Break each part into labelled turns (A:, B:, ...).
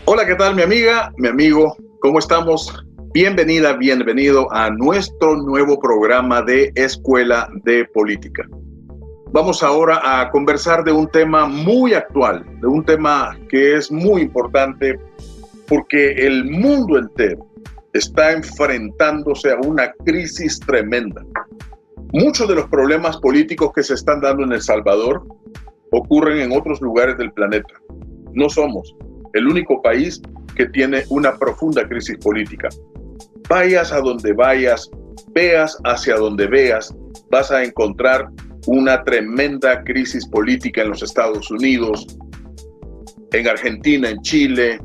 A: Hola, ¿qué tal mi amiga, mi amigo? ¿Cómo estamos? Bienvenida, bienvenido a nuestro nuevo programa de Escuela de Política. Vamos ahora a conversar de un tema muy actual, de un tema que es muy importante porque el mundo entero está enfrentándose a una crisis tremenda. Muchos de los problemas políticos que se están dando en El Salvador ocurren en otros lugares del planeta. No somos el único país que tiene una profunda crisis política. Vayas a donde vayas, veas hacia donde veas, vas a encontrar una tremenda crisis política en los Estados Unidos, en Argentina, en Chile,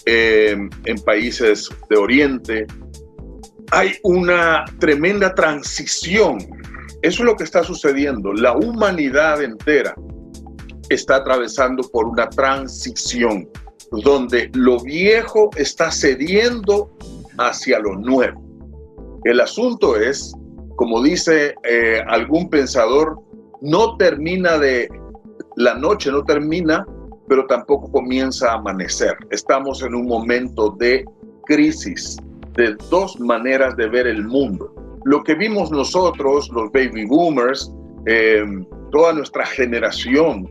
A: en países de Oriente. Hay una tremenda transición. Eso es lo que está sucediendo. La humanidad entera está atravesando por una transición donde lo viejo está cediendo hacia lo nuevo. El asunto es, como dice algún pensador, no termina la noche, no termina, pero tampoco comienza a amanecer. Estamos en un momento de crisis, de dos maneras de ver el mundo. Lo que vimos nosotros, los baby boomers, toda nuestra generación,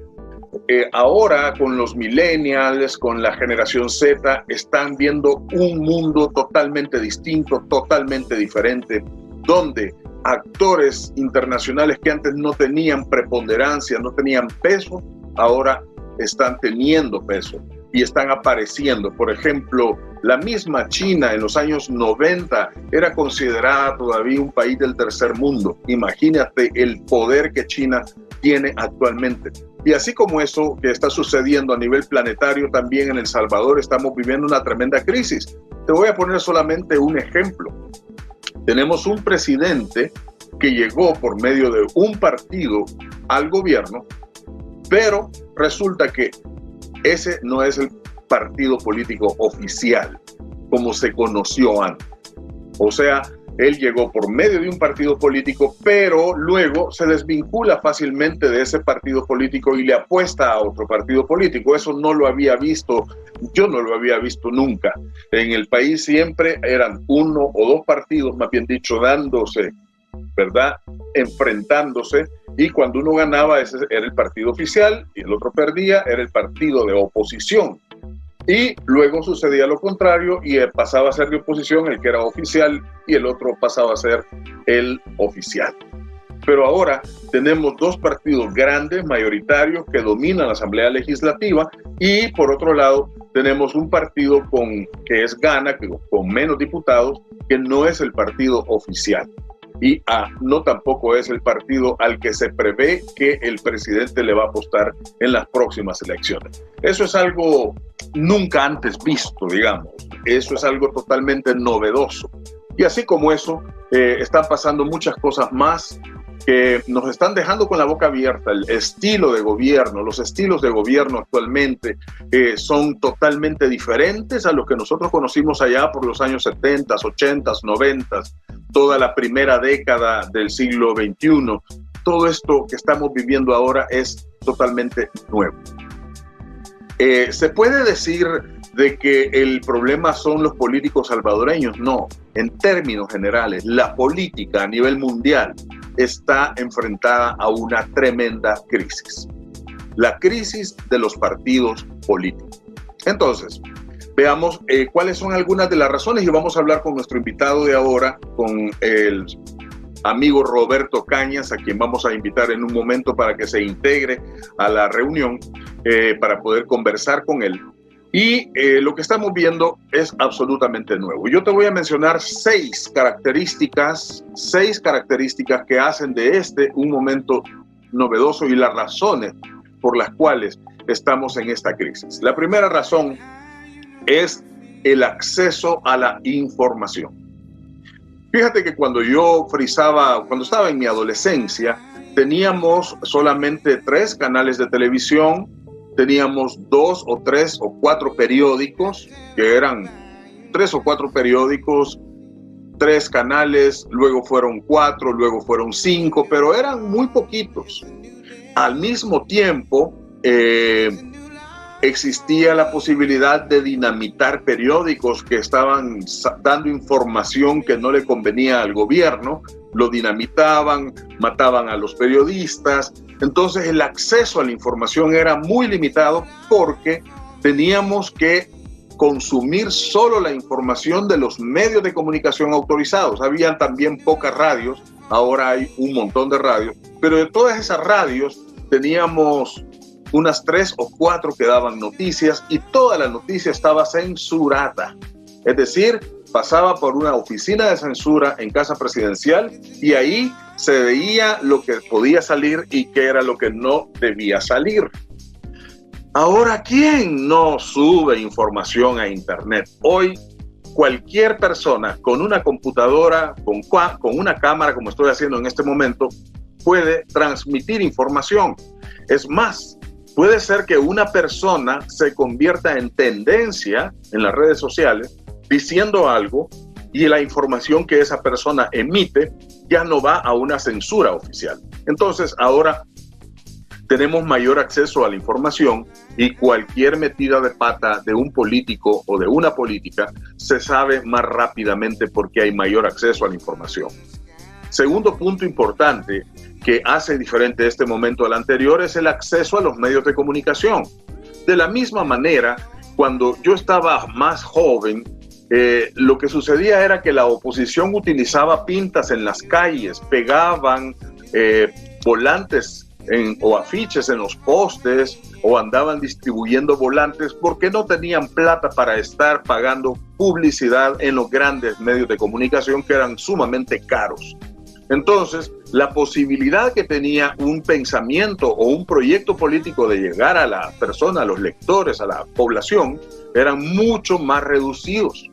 A: ahora con los millennials, con la generación Z, están viendo un mundo totalmente distinto, totalmente diferente, donde actores internacionales que antes no tenían preponderancia, no tenían peso, ahora están teniendo peso y están apareciendo. Por ejemplo, la misma China en los años 90 era considerada todavía un país del tercer mundo. Imagínate el poder que China tiene actualmente. Y así como eso que está sucediendo a nivel planetario, también en El Salvador estamos viviendo una tremenda crisis. Te voy a poner solamente un ejemplo. Tenemos un presidente que llegó por medio de un partido al gobierno, pero resulta que ese no es el partido político oficial, como se conoció antes. O sea, él llegó por medio de un partido político, pero luego se desvincula fácilmente de ese partido político y le apuesta a otro partido político. Eso no lo había visto, yo no lo había visto nunca. En el país siempre eran uno o dos partidos, más bien dicho, dándose, ¿verdad? Enfrentándose, y cuando uno ganaba, ese era el partido oficial y el otro perdía, era el partido de oposición. Y luego sucedía lo contrario y pasaba a ser de oposición el que era oficial y el otro pasaba a ser el oficial. Pero ahora tenemos dos partidos grandes, mayoritarios, que dominan la Asamblea Legislativa, y por otro lado tenemos un partido que es Gana, con menos diputados, que no es el partido oficial. Y no tampoco es el partido al que se prevé que el presidente le va a apostar en las próximas elecciones. Eso es algo nunca antes visto, digamos. Eso es algo totalmente novedoso. Y así como eso, están pasando muchas cosas más que nos están dejando con la boca abierta. El estilo de gobierno, los estilos de gobierno actualmente son totalmente diferentes a los que nosotros conocimos allá por los años 70, 80, 90, toda la primera década del siglo XXI. Todo esto que estamos viviendo ahora es totalmente nuevo. ¿Se puede decir de que el problema son los políticos salvadoreños? No, en términos generales, la política a nivel mundial está enfrentada a una tremenda crisis. La crisis de los partidos políticos. Entonces, veamos cuáles son algunas de las razones, y vamos a hablar con nuestro invitado de ahora, con el amigo Roberto Cañas, a quien vamos a invitar en un momento para que se integre a la reunión, para poder conversar con él. Y lo que estamos viendo es absolutamente nuevo. Yo te voy a mencionar seis características que hacen de este un momento novedoso y las razones por las cuales estamos en esta crisis. La primera razón es el acceso a la información. Fíjate que cuando estaba en mi adolescencia, teníamos solamente 3 canales de televisión, teníamos 2 o 3 o 4 periódicos, que eran 3 o 4 periódicos, 3 canales, luego fueron 4, luego fueron 5, pero eran muy poquitos. Al mismo tiempo, existía la posibilidad de dinamitar periódicos que estaban dando información que no le convenía al gobierno, lo dinamitaban, mataban a los periodistas. Entonces el acceso a la información era muy limitado porque teníamos que consumir solo la información de los medios de comunicación autorizados. Habían también pocas radios, ahora hay un montón de radios, pero de todas esas radios teníamos unas 3 o 4 que daban noticias y toda la noticia estaba censurada. Es decir, pasaba por una oficina de censura en Casa Presidencial y ahí se veía lo que podía salir y qué era lo que no debía salir. Ahora, ¿quién no sube información a Internet? Hoy, cualquier persona con una computadora, con una cámara, como estoy haciendo en este momento, puede transmitir información. Es más, puede ser que una persona se convierta en tendencia en las redes sociales diciendo algo y la información que esa persona emite ya no va a una censura oficial. Entonces, ahora tenemos mayor acceso a la información y cualquier metida de pata de un político o de una política se sabe más rápidamente porque hay mayor acceso a la información. Segundo punto importante que hace diferente este momento al anterior es el acceso a los medios de comunicación. De la misma manera, cuando yo estaba más joven, lo que sucedía era que la oposición utilizaba pintas en las calles, pegaban volantes o afiches en los postes o andaban distribuyendo volantes porque no tenían plata para estar pagando publicidad en los grandes medios de comunicación que eran sumamente caros. Entonces, la posibilidad que tenía un pensamiento o un proyecto político de llegar a la persona, a los lectores, a la población, eran mucho más reducidos.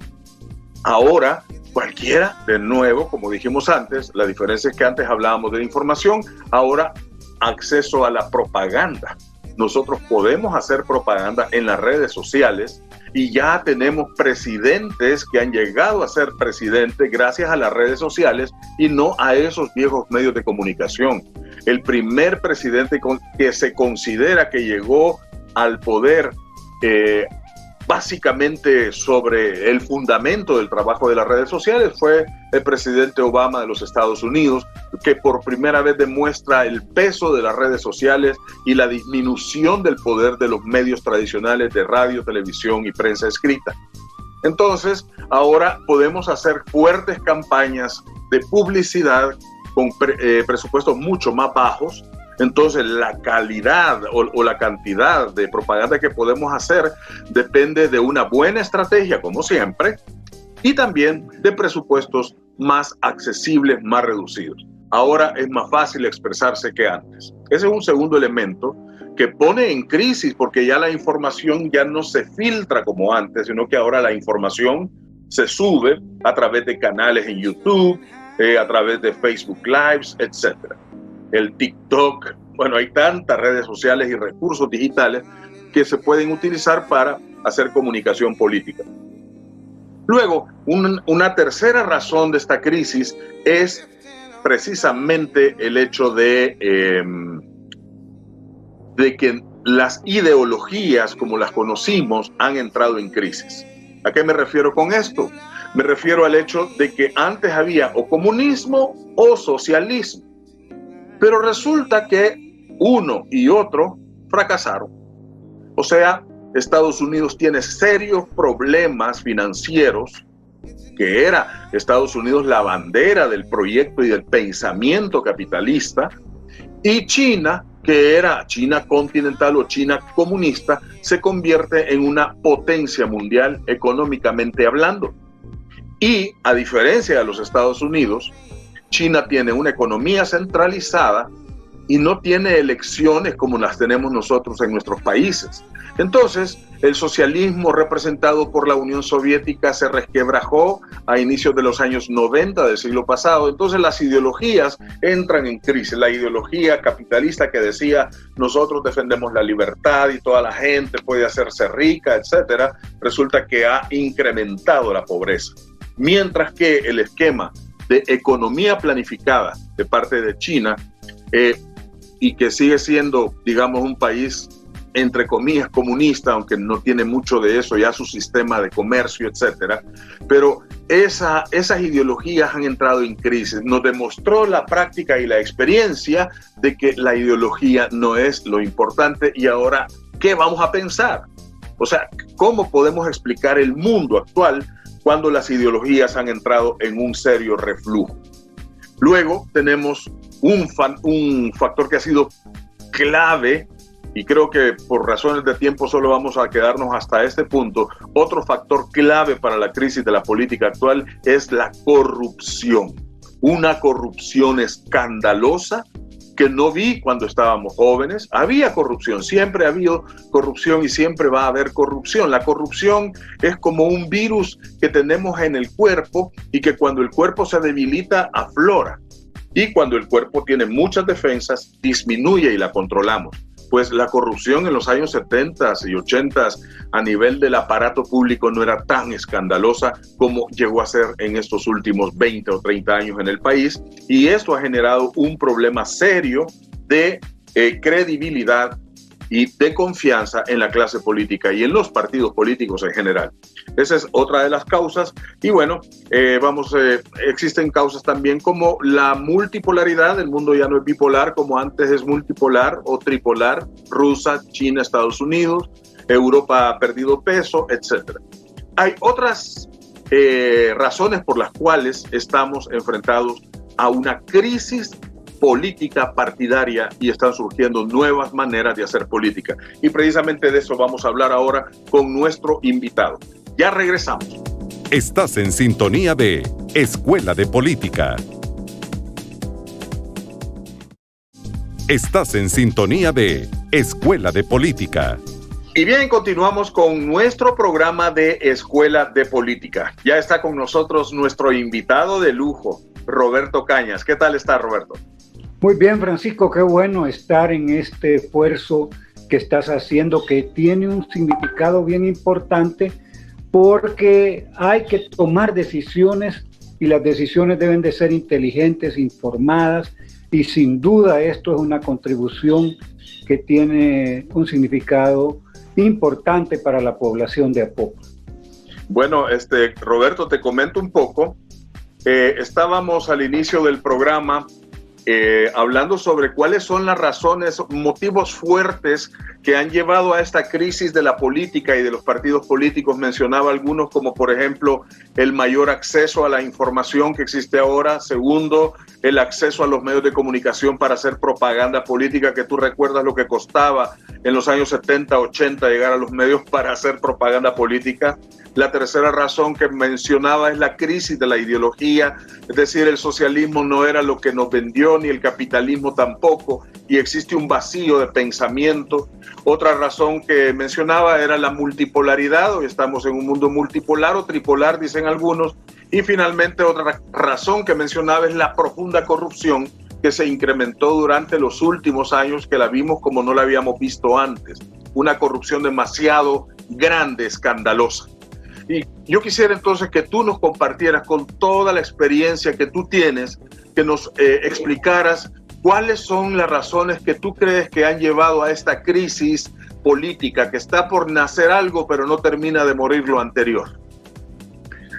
A: Ahora, cualquiera, de nuevo, como dijimos antes, la diferencia es que antes hablábamos de información, ahora acceso a la propaganda. Nosotros podemos hacer propaganda en las redes sociales y ya tenemos presidentes que han llegado a ser presidentes gracias a las redes sociales y no a esos viejos medios de comunicación. El primer presidente que se considera que llegó al poder básicamente sobre el fundamento del trabajo de las redes sociales fue el presidente Obama de los Estados Unidos, que por primera vez demuestra el peso de las redes sociales y la disminución del poder de los medios tradicionales de radio, televisión y prensa escrita. Entonces, ahora podemos hacer fuertes campañas de publicidad con presupuestos mucho más bajos. Entonces, la calidad o la cantidad de propaganda que podemos hacer depende de una buena estrategia, como siempre, y también de presupuestos más accesibles, más reducidos. Ahora es más fácil expresarse que antes. Ese es un segundo elemento que pone en crisis porque ya la información ya no se filtra como antes, sino que ahora la información se sube a través de canales en YouTube, a través de Facebook Lives, etc. El TikTok, bueno, hay tantas redes sociales y recursos digitales que se pueden utilizar para hacer comunicación política. Luego, una tercera razón de esta crisis es precisamente el hecho de que las ideologías como las conocimos han entrado en crisis. ¿A qué me refiero con esto? Me refiero al hecho de que antes había o comunismo o socialismo. Pero resulta que uno y otro fracasaron. O sea, Estados Unidos tiene serios problemas financieros, que era Estados Unidos la bandera del proyecto y del pensamiento capitalista, y China que era China continental o China comunista, se convierte en una potencia mundial económicamente hablando. Y a diferencia de los Estados Unidos, China tiene una economía centralizada y no tiene elecciones como las tenemos nosotros en nuestros países. Entonces, el socialismo representado por la Unión Soviética se resquebrajó a inicios de los años 90 del siglo pasado. Entonces, las ideologías entran en crisis. La ideología capitalista que decía nosotros defendemos la libertad y toda la gente puede hacerse rica, etcétera, resulta que ha incrementado la pobreza. Mientras que el esquema de economía planificada de parte de China y que sigue siendo, digamos, un país entre comillas comunista, aunque no tiene mucho de eso, ya su sistema de comercio, etcétera, pero esas ideologías han entrado en crisis. Nos demostró la práctica y la experiencia de que la ideología no es lo importante. Y ahora, ¿qué vamos a pensar? O sea, ¿cómo podemos explicar el mundo actual cuando las ideologías han entrado en un serio reflujo? Luego tenemos un factor que ha sido clave, y creo que por razones de tiempo solo vamos a quedarnos hasta este punto. Otro factor clave para la crisis de la política actual es la corrupción. Una corrupción escandalosa que no vi cuando estábamos jóvenes. Había corrupción, siempre ha habido corrupción y siempre va a haber corrupción. La corrupción es como un virus que tenemos en el cuerpo y que cuando el cuerpo se debilita, aflora. Y cuando el cuerpo tiene muchas defensas, disminuye y la controlamos. Pues la corrupción en los años 70 y 80 a nivel del aparato público no era tan escandalosa como llegó a ser en estos últimos 20 o 30 años en el país, y esto ha generado un problema serio de credibilidad y de confianza en la clase política y en los partidos políticos en general. Esa es otra de las causas. Y bueno, existen causas también como la multipolaridad. El mundo ya no es bipolar como antes, es multipolar o tripolar. Rusia, China, Estados Unidos, Europa ha perdido peso, etc. Hay otras razones por las cuales estamos enfrentados a una crisis política partidaria y están surgiendo nuevas maneras de hacer política. Y precisamente de eso vamos a hablar ahora con nuestro invitado. Ya regresamos.
B: Estás en sintonía de Escuela de Política. Estás en sintonía de Escuela de Política.
A: Y bien, continuamos con nuestro programa de Escuela de Política. Ya está con nosotros nuestro invitado de lujo, Roberto Cañas. ¿Qué tal está, Roberto?
C: Muy bien, Francisco, qué bueno estar en este esfuerzo que estás haciendo, que tiene un significado bien importante, porque hay que tomar decisiones y las decisiones deben de ser inteligentes, informadas, y sin duda esto es una contribución que tiene un significado importante para la población de Apopa.
A: Bueno, Roberto, te comento un poco. Estábamos al inicio del programa hablando sobre cuáles son las razones, motivos fuertes que han llevado a esta crisis de la política y de los partidos políticos. Mencionaba algunos como por ejemplo el mayor acceso a la información que existe ahora. Segundo, el acceso a los medios de comunicación para hacer propaganda política, que tú recuerdas lo que costaba en los años 70, 80 llegar a los medios para hacer propaganda política. La tercera razón que mencionaba es la crisis de la ideología, es decir, el socialismo no era lo que nos vendió, ni el capitalismo tampoco, y existe un vacío de pensamiento. Otra razón que mencionaba era la multipolaridad. Hoy estamos en un mundo multipolar o tripolar, dicen algunos. Y finalmente otra razón que mencionaba es la profunda corrupción que se incrementó durante los últimos años, que la vimos como no la habíamos visto antes. Una corrupción demasiado grande, escandalosa. Y yo quisiera entonces que tú nos compartieras con toda la experiencia que tú tienes, que nos explicaras cuáles son las razones que tú crees que han llevado a esta crisis política, que está por nacer algo, pero no termina de morir lo anterior.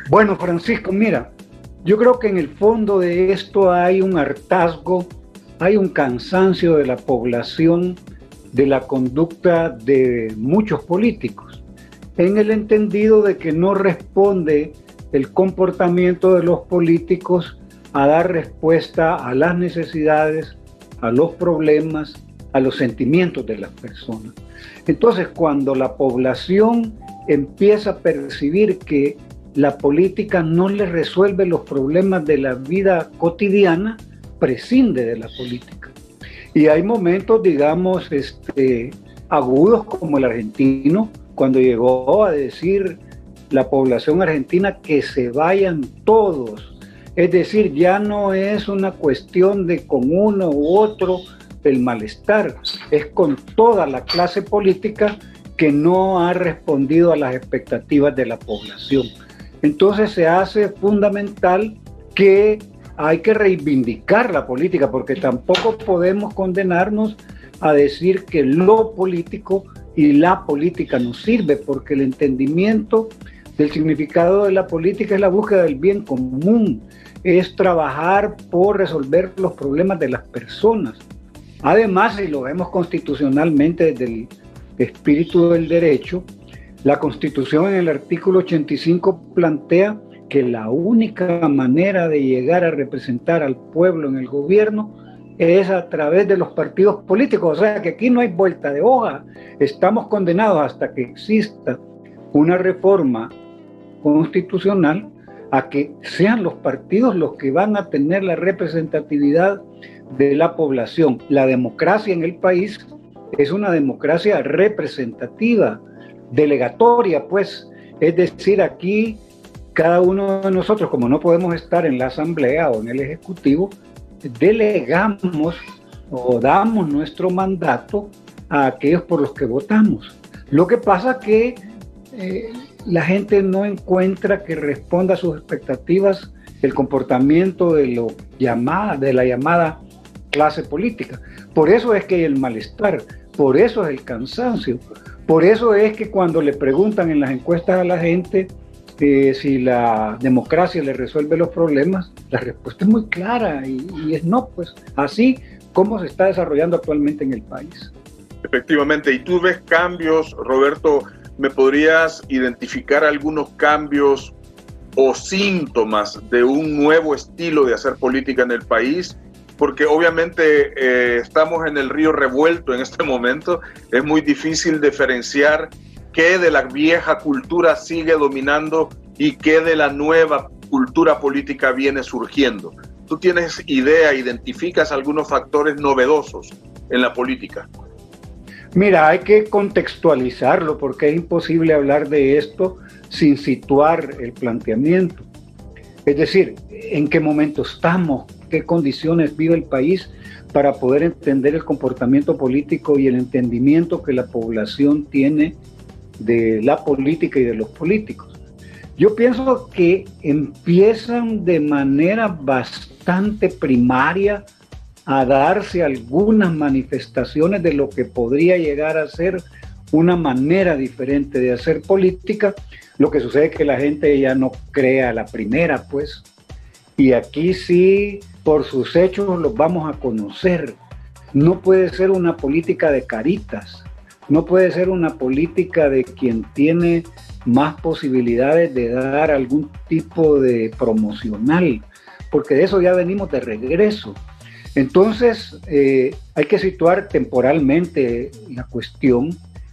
C: Bueno, Francisco, mira, yo creo que en el fondo de esto hay un hartazgo, hay un cansancio de la población de la conducta de muchos políticos, en el entendido de que no responde el comportamiento de los políticos a dar respuesta a las necesidades, a los problemas, a los sentimientos de las personas. Entonces, cuando la población empieza a percibir que la política no le resuelve los problemas de la vida cotidiana, prescinde de la política. Y hay momentos, digamos, agudos, como el argentino, cuando llegó a decir la población argentina que se vayan todos. Es decir, ya no es una cuestión de con uno u otro el malestar, es con toda la clase política que no ha respondido a las expectativas de la población. Entonces se hace fundamental que hay que reivindicar la política, porque tampoco podemos condenarnos a decir que lo político y la política nos sirve, porque el entendimiento del significado de la política es la búsqueda del bien común, es trabajar por resolver los problemas de las personas. Además, si lo vemos constitucionalmente desde el espíritu del derecho, la Constitución en el artículo 85 plantea que la única manera de llegar a representar al pueblo en el gobierno es a través de los partidos políticos. O sea que aquí no hay vuelta de hoja. Estamos condenados hasta que exista una reforma constitucional a que sean los partidos los que van a tener la representatividad de la población. La democracia en el país es una democracia representativa, delegatoria, pues. Es decir, aquí cada uno de nosotros, como no podemos estar en la asamblea o en el ejecutivo, delegamos o damos nuestro mandato a aquellos por los que votamos. Lo que pasa que la gente no encuentra que responda a sus expectativas el comportamiento de la llamada clase política. Por eso es que hay el malestar, por eso es el cansancio, por eso es que cuando le preguntan en las encuestas a la gente si la democracia le resuelve los problemas, la respuesta es muy clara y es no, pues así como se está desarrollando actualmente en el país.
A: Efectivamente, y tú ves cambios, Roberto. ¿Me podrías identificar algunos cambios o síntomas de un nuevo estilo de hacer política en el país? Porque obviamente estamos en el río revuelto en este momento. Es muy difícil diferenciar qué de la vieja cultura sigue dominando y qué de la nueva cultura política viene surgiendo. ¿Tú tienes idea, identificas algunos factores novedosos en la política?
C: Mira, hay que contextualizarlo porque es imposible hablar de esto sin situar el planteamiento. Es decir, en qué momento estamos, qué condiciones vive el país para poder entender el comportamiento político y el entendimiento que la población tiene de la política y de los políticos. Yo pienso que empiezan de manera bastante primaria a darse algunas manifestaciones de lo que podría llegar a ser una manera diferente de hacer política. Lo que sucede es que la gente ya no cree a la primera, pues. Y aquí sí, por sus hechos los vamos a conocer. No puede ser una política de caritas, no puede ser una política de quien tiene más posibilidades de dar algún tipo de promocional, porque de eso ya venimos de regreso. Entonces, hay que situar temporalmente la cuestión.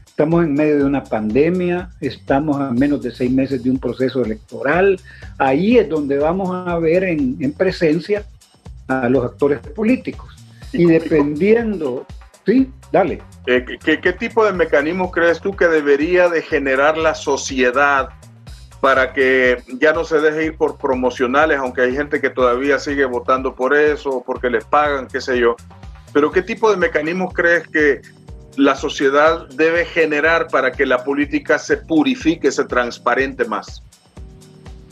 C: Estamos en medio de una pandemia, estamos a menos de 6 meses de un proceso electoral. Ahí es donde vamos a ver en presencia a los actores políticos. Y dependiendo... Sí, dale.
A: ¿Qué tipo de mecanismos crees tú que debería de generar la sociedad para que ya no se deje ir por promocionales, aunque hay gente que todavía sigue votando por eso, porque les pagan, qué sé yo? Pero ¿qué tipo de mecanismos crees que la sociedad debe generar para que la política se purifique, se transparente más?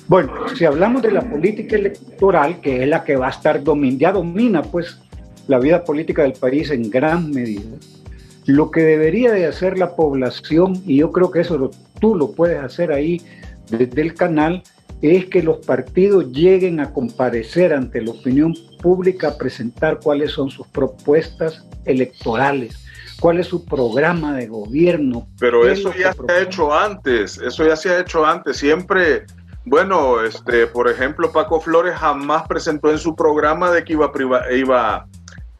C: Bueno, si hablamos de la política electoral, que es la que va a estar ya domina pues la vida política del país en gran medida, lo que debería de hacer la población, y yo creo que eso tú lo puedes hacer ahí desde el canal, es que los partidos lleguen a comparecer ante la opinión pública a presentar cuáles son sus propuestas electorales, cuál es su programa de gobierno.
A: Pero eso ya se ha hecho antes, siempre. Bueno, por ejemplo, Paco Flores jamás presentó en su programa de que iba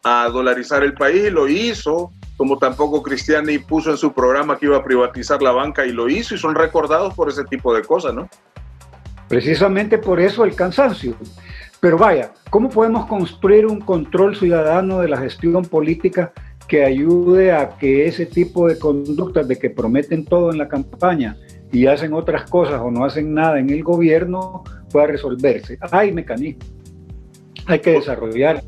A: a dolarizar el país, y lo hizo. como tampoco Cristiani puso en su programa que iba a privatizar la banca y lo hizo, y son recordados por ese tipo de cosas, ¿no?
C: Precisamente por eso el cansancio. Pero vaya, ¿cómo podemos construir un control ciudadano de la gestión política que ayude a que ese tipo de conductas de que prometen todo en la campaña y hacen otras cosas o no hacen nada en el gobierno pueda resolverse? Hay mecanismos, hay que desarrollar,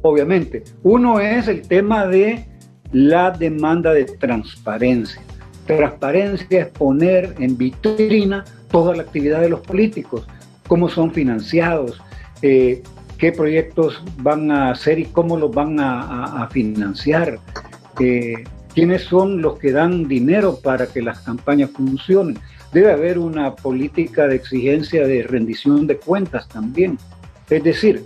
C: obviamente. Uno es el tema de la demanda de transparencia. Transparencia es poner en vitrina toda la actividad de los políticos, cómo son financiados, qué proyectos van a hacer y cómo los van a financiar, quiénes son los que dan dinero para que las campañas funcionen. Debe haber una política de exigencia de rendición de cuentas también. Es decir,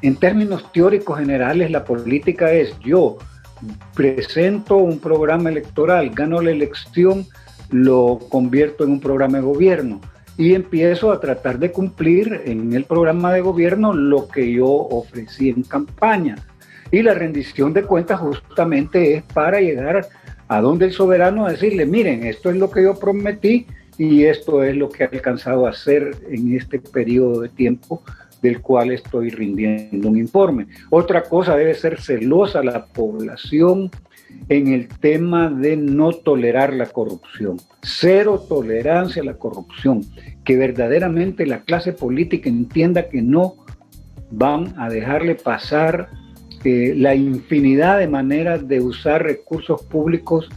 C: en términos teóricos generales, la política es: yo presento un programa electoral, gano la elección, lo convierto en un programa de gobierno y empiezo a tratar de cumplir en el programa de gobierno lo que yo ofrecí en campaña. Y la rendición de cuentas justamente es para llegar a donde el soberano a decirle: miren, esto es lo que yo prometí y esto es lo que he alcanzado a hacer en este periodo de tiempo del cual estoy rindiendo un informe. Otra cosa, debe ser celosa la población en el tema de no tolerar la corrupción. Cero tolerancia a la corrupción. Que verdaderamente la clase política entienda que no van a dejarle pasar la infinidad de maneras de usar recursos públicos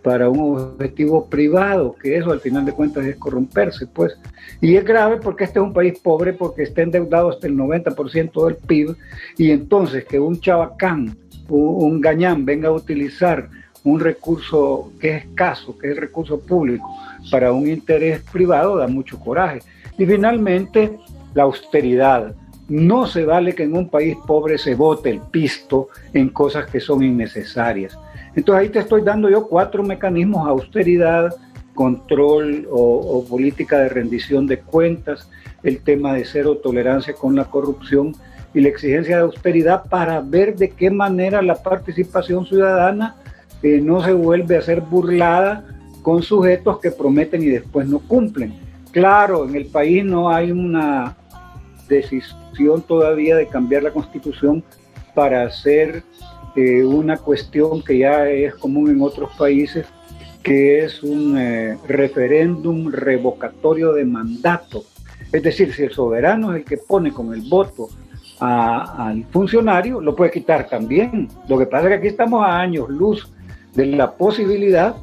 C: para un objetivo privado, que eso al final de cuentas es corromperse, pues. Y es grave porque este es un país pobre, porque está endeudado hasta el 90% del PIB, y entonces que un chabacán, un gañán venga a utilizar un recurso que es escaso, que es el recurso público, para un interés privado, da mucho coraje. Y finalmente, la austeridad. No se vale que en un país pobre se bote el pisto en cosas que son innecesarias. Entonces ahí te estoy dando yo 4 mecanismos: austeridad, control o política de rendición de cuentas, el tema de cero tolerancia con la corrupción y la exigencia de austeridad, para ver de qué manera la participación ciudadana no se vuelve a ser burlada con sujetos que prometen y después no cumplen. Claro, en el país no hay una decisión todavía de cambiar la Constitución para hacer una cuestión que ya es común en otros países, que es un referéndum revocatorio de mandato. Es decir, si el soberano es el que pone con el voto al funcionario, lo puede quitar también. Lo que pasa es que aquí estamos a años luz de la posibilidad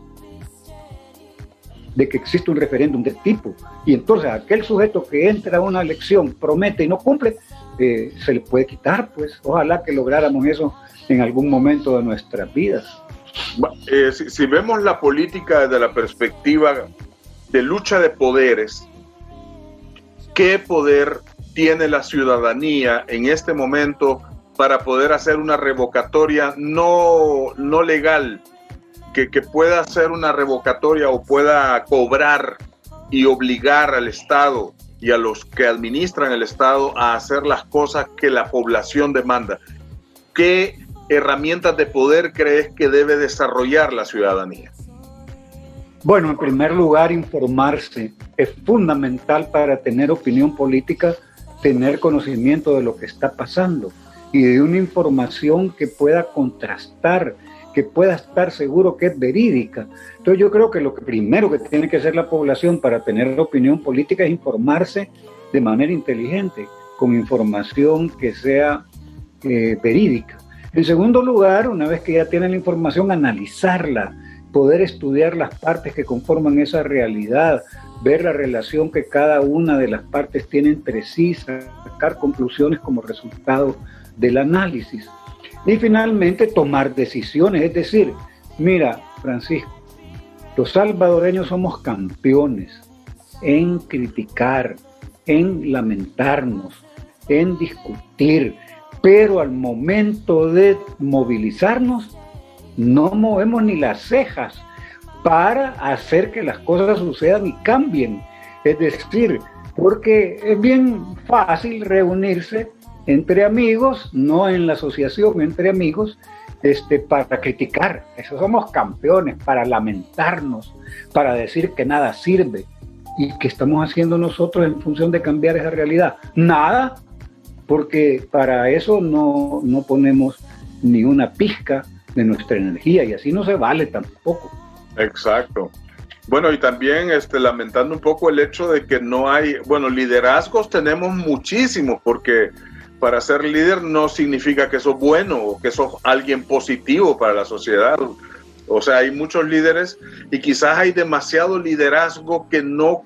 C: de que existe un referéndum de tipo, y entonces aquel sujeto que entra a una elección, promete y no cumple, se le puede quitar, pues. Ojalá que lográramos eso en algún momento de nuestras vidas.
A: Si vemos la política desde la perspectiva de lucha de poderes, ¿qué poder tiene la ciudadanía en este momento para poder hacer una revocatoria no legal, que pueda hacer una revocatoria o pueda cobrar y obligar al Estado y a los que administran el Estado a hacer las cosas que la población demanda? ¿Qué herramientas de poder crees que debe desarrollar la ciudadanía?
C: Bueno, en primer lugar, informarse. Es fundamental para tener opinión política, tener conocimiento de lo que está pasando y de una información que pueda contrastar, que pueda estar seguro que es verídica. Entonces yo creo que lo primero que tiene que hacer la población para tener opinión política es informarse de manera inteligente, con información que sea verídica. En segundo lugar, una vez que ya tienen la información, analizarla, poder estudiar las partes que conforman esa realidad, ver la relación que cada una de las partes tiene entre sí, sacar conclusiones como resultado del análisis. Y finalmente tomar decisiones, es decir, mira, Francisco, los salvadoreños somos campeones en criticar, en lamentarnos, en discutir, pero al momento de movilizarnos no movemos ni las cejas para hacer que las cosas sucedan y cambien. Es decir, porque es bien fácil reunirse entre amigos, no en la asociación, entre amigos, para criticar. Eso somos campeones, para lamentarnos, para decir que nada sirve. ¿Y qué estamos haciendo nosotros en función de cambiar esa realidad? Nada, porque para eso no ponemos ni una pizca de nuestra energía, y así no se vale tampoco.
A: Exacto. Bueno, y también lamentando un poco el hecho de que no hay, bueno, liderazgos tenemos muchísimos, porque para ser líder no significa que sos bueno o que sos alguien positivo para la sociedad. O sea, hay muchos líderes y quizás hay demasiado liderazgo que no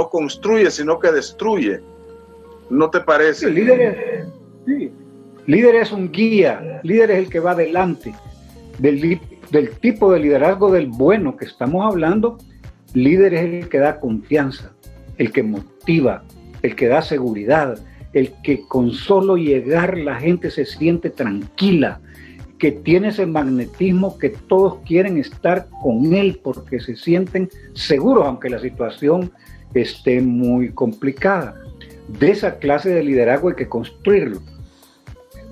A: construye, sino que destruye. ¿No te parece?
C: Sí, líder es un guía, líder es el que va adelante. Del tipo de liderazgo del bueno que estamos hablando, líder es el que da confianza, el que motiva, el que da seguridad, el que con solo llegar la gente se siente tranquila, que tiene ese magnetismo que todos quieren estar con él porque se sienten seguros, aunque la situación esté muy complicada. De esa clase de liderazgo hay que construirlo.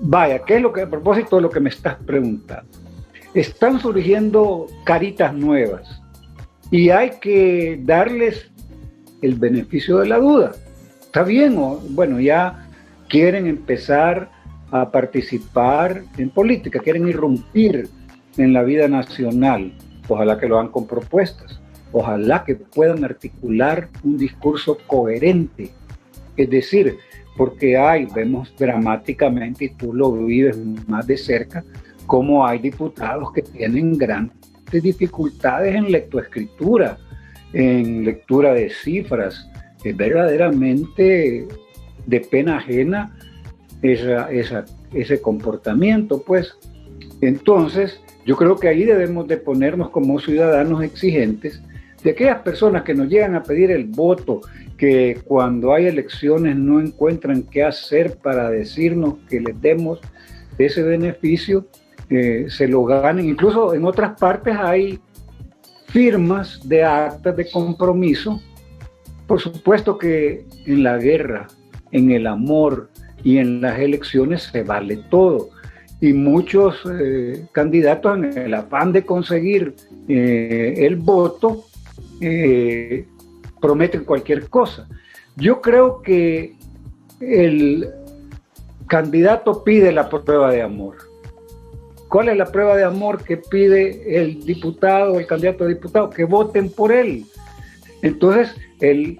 C: Vaya, ¿qué es lo que, a propósito de lo que me estás preguntando? Están surgiendo caritas nuevas y hay que darles el beneficio de la duda. Está bien, bueno, ya quieren empezar a participar en política, quieren irrumpir en la vida nacional. Ojalá que lo hagan con propuestas, ojalá que puedan articular un discurso coherente. Es decir, porque vemos dramáticamente, y tú lo vives más de cerca, cómo hay diputados que tienen grandes dificultades en lectoescritura, en lectura de cifras. Es verdaderamente de pena ajena ese comportamiento, pues. Entonces, yo creo que ahí debemos de ponernos como ciudadanos exigentes de aquellas personas que nos llegan a pedir el voto, que cuando hay elecciones no encuentran qué hacer para decirnos que les demos ese beneficio, se lo ganen. Incluso en otras partes hay firmas de actas de compromiso. Por supuesto que en la guerra, en el amor y en las elecciones se vale todo. Y muchos candidatos, en el afán de conseguir el voto, prometen cualquier cosa. Yo creo que el candidato pide la prueba de amor. ¿Cuál es la prueba de amor que pide el diputado, el candidato a diputado? Que voten por él. Entonces, el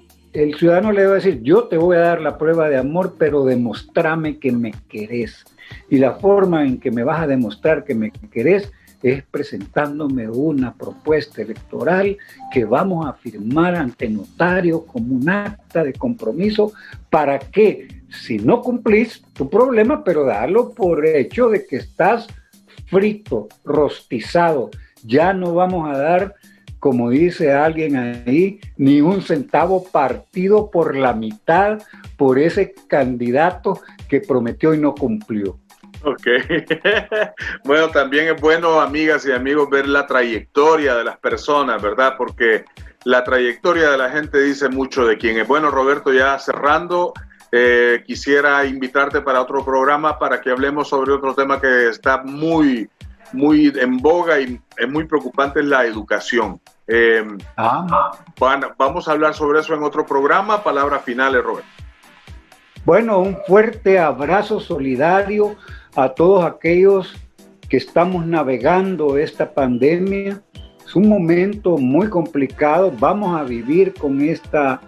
C: ciudadano le debe decir, yo te voy a dar la prueba de amor, pero demostrame que me querés. Y la forma en que me vas a demostrar que me querés es presentándome una propuesta electoral que vamos a firmar ante notario como un acta de compromiso para que, si no cumplís tu problema, pero darlo por hecho de que estás frito, rostizado. Ya no vamos a dar, como dice alguien ahí, ni un centavo partido por la mitad por ese candidato que prometió y no cumplió.
A: Ok. Bueno, también es bueno, amigas y amigos, ver la trayectoria de las personas, ¿verdad? Porque la trayectoria de la gente dice mucho de quién es. Bueno, Roberto, ya cerrando, quisiera invitarte para otro programa para que hablemos sobre otro tema que está muy en boga y es muy preocupante, es la educación. Vamos a hablar sobre eso en otro programa. Palabras finales, Roberto.
C: Bueno, un fuerte abrazo solidario a todos aquellos que estamos navegando esta pandemia. Es un momento muy complicado. Vamos a vivir con este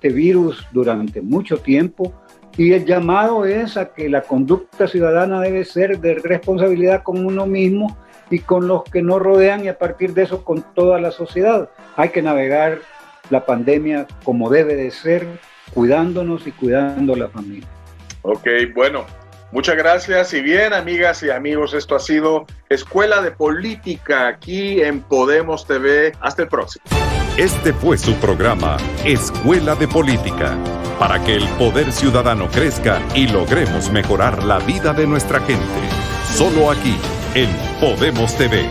C: virus durante mucho tiempo. Y el llamado es a que la conducta ciudadana debe ser de responsabilidad con uno mismo y con los que nos rodean, y a partir de eso con toda la sociedad. Hay que navegar la pandemia como debe de ser, cuidándonos y cuidando a la familia.
A: Ok, bueno, muchas gracias. Y bien, amigas y amigos, esto ha sido Escuela de Política aquí en Podemos TV. Hasta el próximo.
B: Este fue su programa Escuela de Política, para que el poder ciudadano crezca y logremos mejorar la vida de nuestra gente. Solo aquí en Podemos TV.